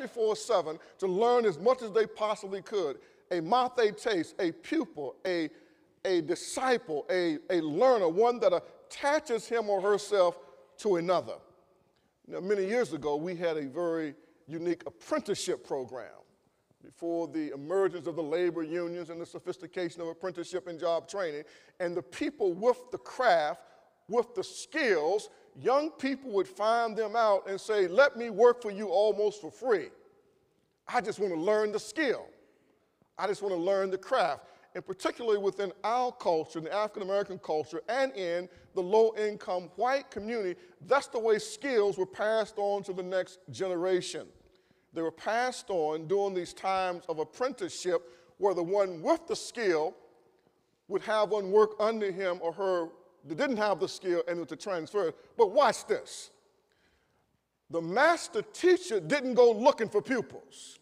24/7 to learn as much as they possibly could. A mathetes, a pupil, a disciple, a learner, one that attaches him or herself to another. Now, many years ago, we had a very unique apprenticeship program. Before the emergence of the labor unions and the sophistication of apprenticeship and job training, and the people with the craft, with the skills, young people would find them out and say, let me work for you almost for free. I just want to learn the skill. I just want to learn the craft. And particularly within our culture, the African-American culture, and in the low-income white community, that's the way skills were passed on to the next generation. They were passed on during these times of apprenticeship where the one with the skill would have one work under him or her that didn't have the skill and to transfer it. But watch this. The master teacher didn't go looking for pupils.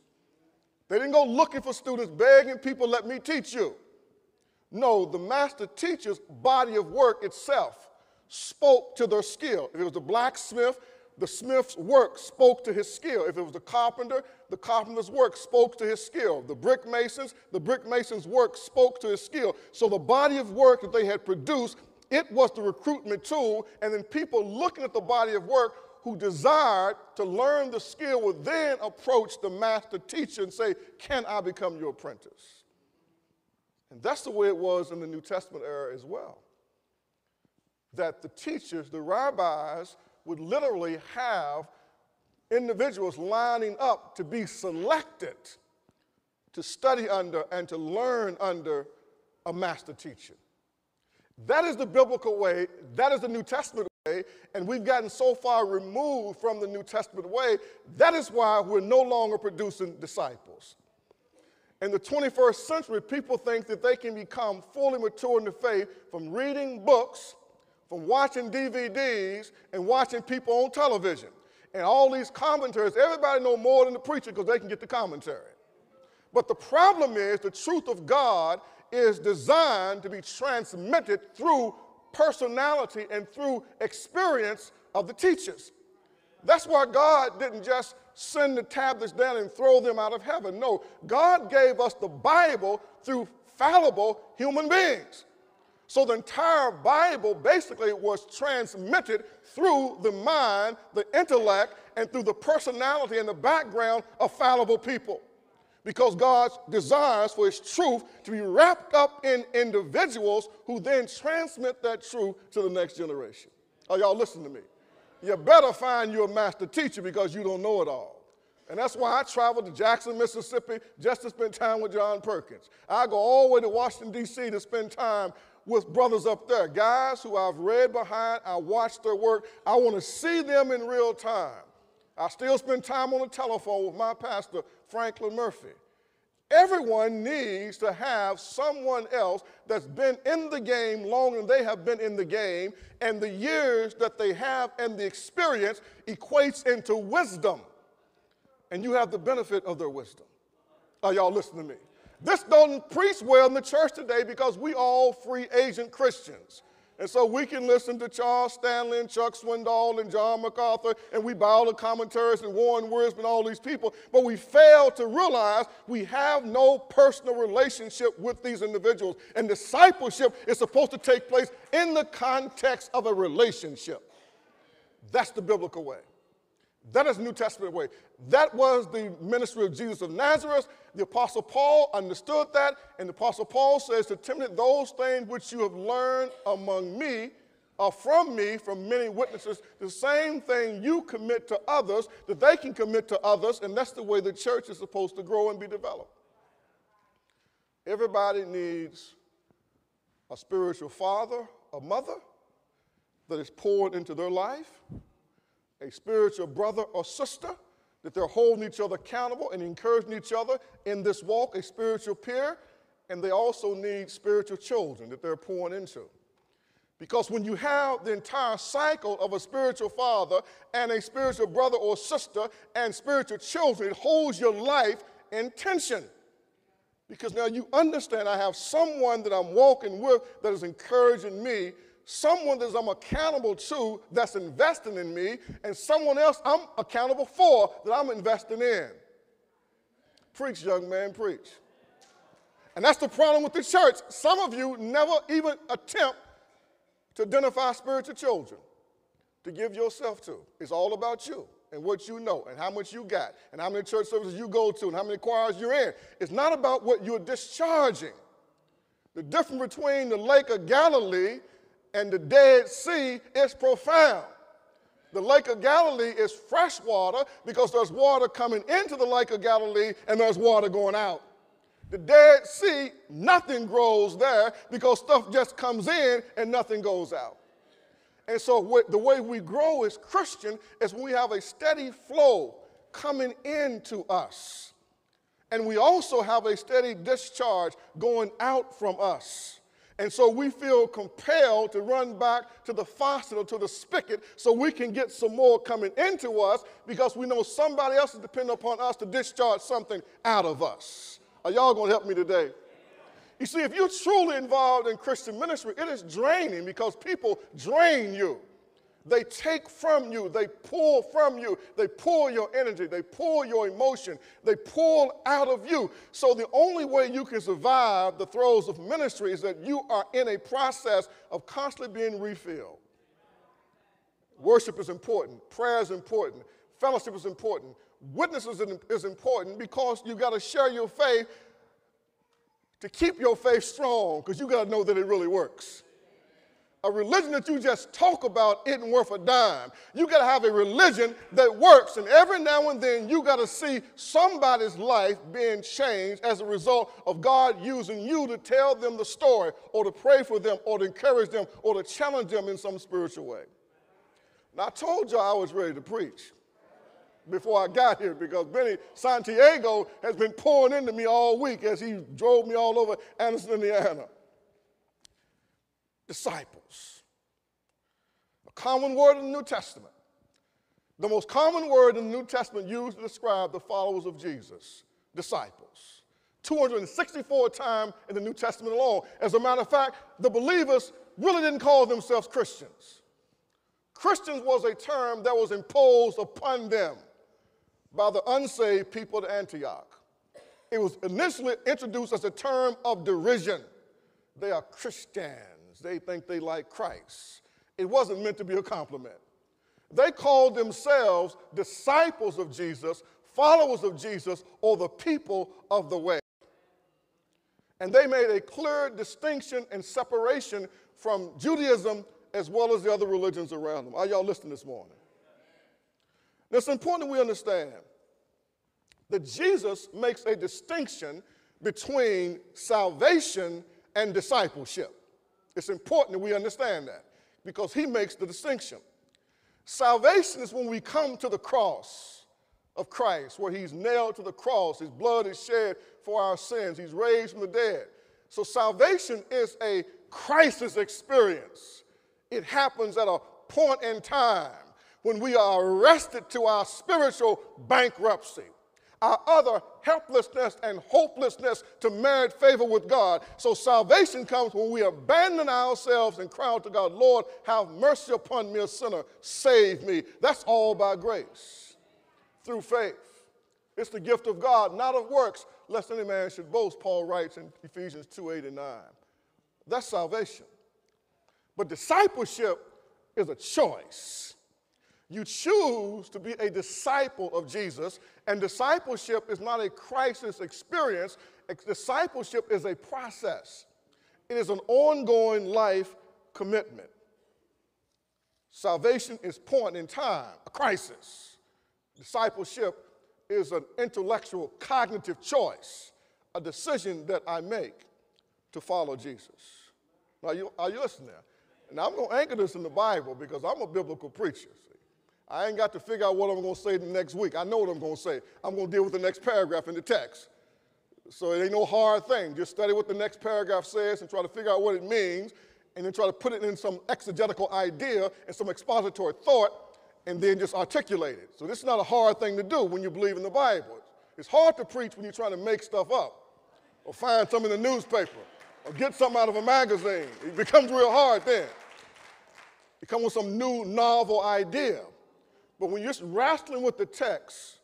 They didn't go looking for students, begging people, let me teach you. No, the master teacher's body of work itself spoke to their skill. If it was a blacksmith, the smith's work spoke to his skill. If it was the carpenter's work spoke to his skill. The brickmason's work spoke to his skill. So the body of work that they had produced, it was the recruitment tool, and then people looking at the body of work who desired to learn the skill would then approach the master teacher and say, can I become your apprentice? And that's the way it was in the New Testament era as well. That the teachers, the rabbis, would literally have individuals lining up to be selected to study under and to learn under a master teacher. That is the biblical way, that is the New Testament way, and we've gotten so far removed from the New Testament way, that is why we're no longer producing disciples. In the 21st century, people think that they can become fully mature in the faith from reading books, from watching DVDs, and watching people on television. And all these commentaries, everybody know more than the preacher because they can get the commentary. But the problem is the truth of God is designed to be transmitted through personality and through experience of the teachers. That's why God didn't just send the tablets down and throw them out of heaven. No, God gave us the Bible through fallible human beings. So the entire Bible basically was transmitted through the mind, the intellect, and through the personality and the background of fallible people. Because God desires for his truth to be wrapped up in individuals who then transmit that truth to the next generation. Are y'all listening to me? You better find you a master teacher because you don't know it all. And that's why I traveled to Jackson, Mississippi just to spend time with John Perkins. I go all the way to Washington, D.C. to spend time with brothers up there, guys who I've read behind, I watched their work. I want to see them in real time. I still spend time on the telephone with my pastor, Franklin Murphy. Everyone needs to have someone else that's been in the game longer than they have been in the game, and the years that they have and the experience equates into wisdom. And you have the benefit of their wisdom. Are y'all listening to me? This doesn't preach well in the church today because we all free agent Christians. And so we can listen to Charles Stanley and Chuck Swindoll and John MacArthur, and we buy all the commentaries and Warren Wiersbe and all these people, but we fail to realize we have no personal relationship with these individuals. And discipleship is supposed to take place in the context of a relationship. That's the biblical way. That is the New Testament way. That was the ministry of Jesus of Nazareth. The Apostle Paul understood that, and the Apostle Paul says to Timothy, those things which you have learned among me, from me, from many witnesses, the same thing you commit to others, that they can commit to others, and that's the way the church is supposed to grow and be developed. Everybody needs a spiritual father, a mother that is poured into their life, a spiritual brother or sister, that they're holding each other accountable and encouraging each other in this walk, a spiritual peer, and they also need spiritual children that they're pouring into. Because when you have the entire cycle of a spiritual father and a spiritual brother or sister and spiritual children, it holds your life in tension. Because now you understand I have someone that I'm walking with that is encouraging me, someone that I'm accountable to that's investing in me, and someone else I'm accountable for that I'm investing in. Preach, young man, preach. And that's the problem with the church. Some of you never even attempt to identify spiritual children to give yourself to. It's all about you and what you know and how much you got and how many church services you go to and how many choirs you're in. It's not about what you're discharging. The difference between the Lake of Galilee and the Dead Sea is profound. The Lake of Galilee is fresh water because there's water coming into the Lake of Galilee and there's water going out. The Dead Sea, nothing grows there because stuff just comes in and nothing goes out. And so the way we grow as Christian is when we have a steady flow coming into us. And we also have a steady discharge going out from us. And so we feel compelled to run back to the faucet or to the spigot so we can get some more coming into us because we know somebody else is dependent upon us to discharge something out of us. Are y'all going to help me today? You see, if you're truly involved in Christian ministry, it is draining because people drain you. They take from you. They pull from you. They pull your energy. They pull your emotion. They pull out of you. So the only way you can survive the throes of ministry is that you are in a process of constantly being refilled. Worship is important. Prayer is important. Fellowship is important. Witnesses is important because you got to share your faith to keep your faith strong because you got to know that it really works. A religion that you just talk about isn't worth a dime. You got to have a religion that works, and every now and then you got to see somebody's life being changed as a result of God using you to tell them the story or to pray for them or to encourage them or to challenge them in some spiritual way. Now, I told you I was ready to preach before I got here because Benny Santiago has been pouring into me all week as he drove me all over Anderson, Indiana. Disciples. A common word in the New Testament. The most common word in the New Testament used to describe the followers of Jesus. Disciples. 264 times in the New Testament alone. As a matter of fact, the believers really didn't call themselves Christians. Christians was a term that was imposed upon them by the unsaved people of Antioch. It was initially introduced as a term of derision. They are Christians. They think they like Christ. It wasn't meant to be a compliment. They called themselves disciples of Jesus, followers of Jesus, or the people of the way. And they made a clear distinction and separation from Judaism as well as the other religions around them. Are y'all listening this morning? Now, it's important that we understand that Jesus makes a distinction between salvation and discipleship. It's important that we understand that because he makes the distinction. Salvation is when we come to the cross of Christ, where he's nailed to the cross, his blood is shed for our sins, he's raised from the dead. So salvation is a crisis experience. It happens at a point in time when we are arrested to our spiritual bankruptcy, our utter helplessness and hopelessness to merit favor with God. So salvation comes when we abandon ourselves and cry out to God, Lord, have mercy upon me, a sinner. Save me. That's all by grace, through faith. It's the gift of God, not of works, lest any man should boast, Paul writes in Ephesians 2:8 and 9. That's salvation. But discipleship is a choice. You choose to be a disciple of Jesus, and discipleship is not a crisis experience. Discipleship is a process. It is an ongoing life commitment. Salvation is point in time, a crisis. Discipleship is an intellectual, cognitive choice, a decision that I make to follow Jesus. Now, are you listening there? And I'm going to anchor this in the Bible because I'm a biblical preacher. I ain't got to figure out what I'm going to say the next week. I know what I'm going to say. I'm going to deal with the next paragraph in the text. So it ain't no hard thing. Just study what the next paragraph says and try to figure out what it means, and then try to put it in some exegetical idea and some expository thought, and then just articulate it. So this is not a hard thing to do when you believe in the Bible. It's hard to preach when you're trying to make stuff up or find something in the newspaper or get something out of a magazine. It becomes real hard then. You come with some new novel idea. But when you're wrestling with the text,